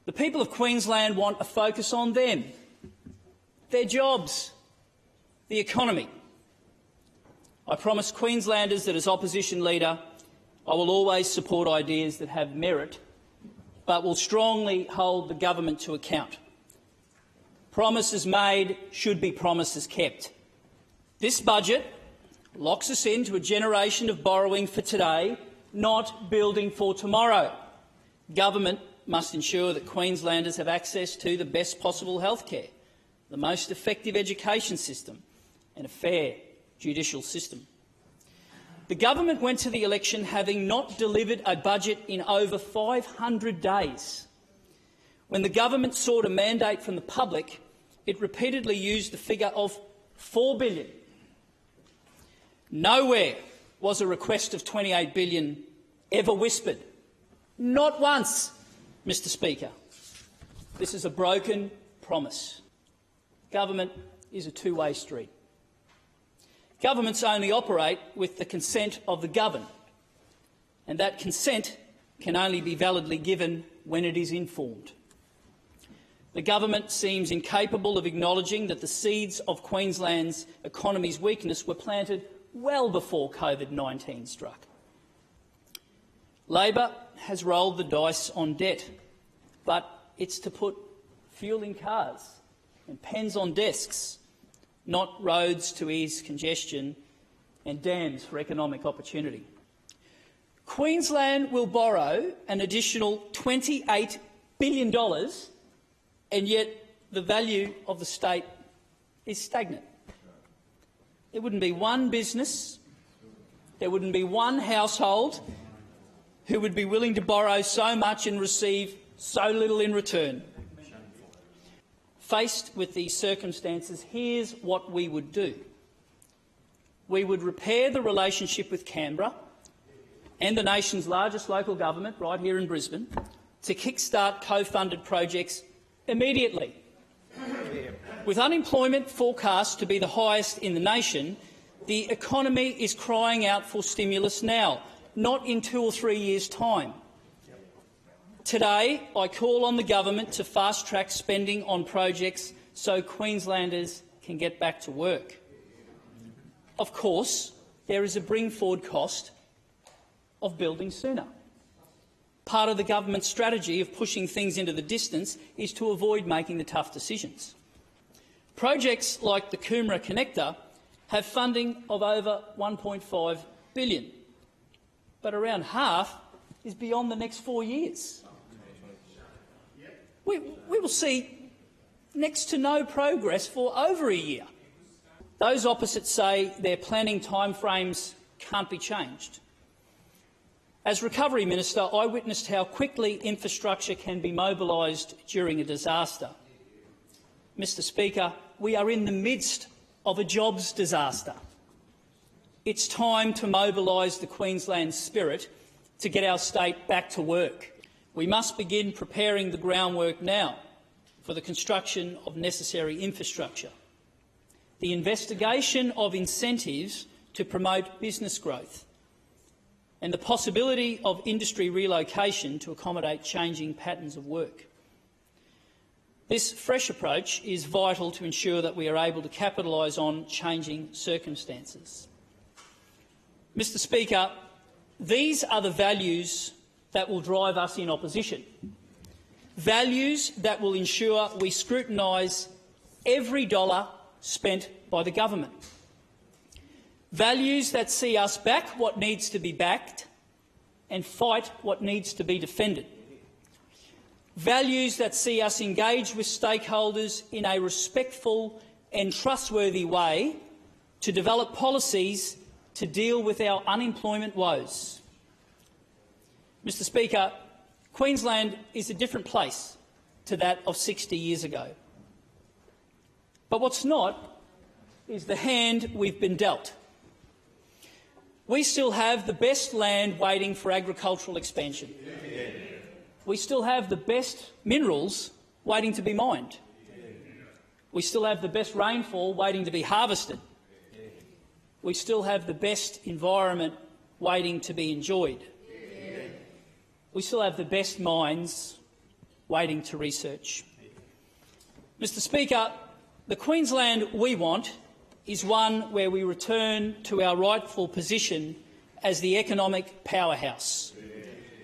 The people of Queensland want a focus on them, their jobs, the economy. I promise Queenslanders that as opposition leader I will always support ideas that have merit, but will strongly hold the government to account. Promises made should be promises kept. This budget locks us into a generation of borrowing for today, not building for tomorrow. Government must ensure that Queenslanders have access to the best possible health care, the most effective education system and a fair judicial system. The government went to the election having not delivered a budget in over 500 days. When the government sought a mandate from the public, it repeatedly used the figure of $4 billion. Nowhere was a request of $28 billion ever whispered. Not once, Mr Speaker. This is a broken promise. Government is a two-way street. Governments only operate with the consent of the governed, and that consent can only be validly given when it is informed. The government seems incapable of acknowledging that the seeds of Queensland's economy's weakness were planted well before COVID-19 struck. Labor has rolled the dice on debt, but it's to put fuel in cars and pens on desks, not roads to ease congestion and dams for economic opportunity. Queensland will borrow an additional $28 billion, and yet the value of the state is stagnant. There wouldn't be one business, there wouldn't be one household who would be willing to borrow so much and receive so little in return. Faced with these circumstances, here's what we would do. We would repair the relationship with Canberra and the nation's largest local government, right here in Brisbane, to kickstart co-funded projects immediately. With unemployment forecast to be the highest in the nation, the economy is crying out for stimulus now, not in 2 or 3 years' time. Today, I call on the government to fast-track spending on projects so Queenslanders can get back to work. Of course, there is a bring-forward cost of building sooner. Part of the government's strategy of pushing things into the distance is to avoid making the tough decisions. Projects like the Coomera Connector have funding of over $1.5 billion, but around half is beyond the next 4 years. We will see next to no progress for over a year. Those opposite say their planning timeframes can't be changed. As Recovery Minister, I witnessed how quickly infrastructure can be mobilised during a disaster. Mr Speaker, we are in the midst of a jobs disaster. It's time to mobilise the Queensland spirit to get our state back to work. We must begin preparing the groundwork now for the construction of necessary infrastructure. The investigation of incentives to promote business growth and the possibility of industry relocation to accommodate changing patterns of work. This fresh approach is vital to ensure that we are able to capitalise on changing circumstances. Mr Speaker, these are the values that will drive us in opposition, values that will ensure we scrutinise every dollar spent by the government, values that see us back what needs to be backed and fight what needs to be defended, values that see us engage with stakeholders in a respectful and trustworthy way to develop policies to deal with our unemployment woes. Mr Speaker, Queensland is a different place to that of 60 years ago. But what's not is the hand we've been dealt. We still have the best land waiting for agricultural expansion. We still have the best minerals waiting to be mined. We still have the best rainfall waiting to be harvested. We still have the best environment waiting to be enjoyed. We still have the best mines waiting to research. Mr Speaker, the Queensland we want is one where we return to our rightful position as the economic powerhouse.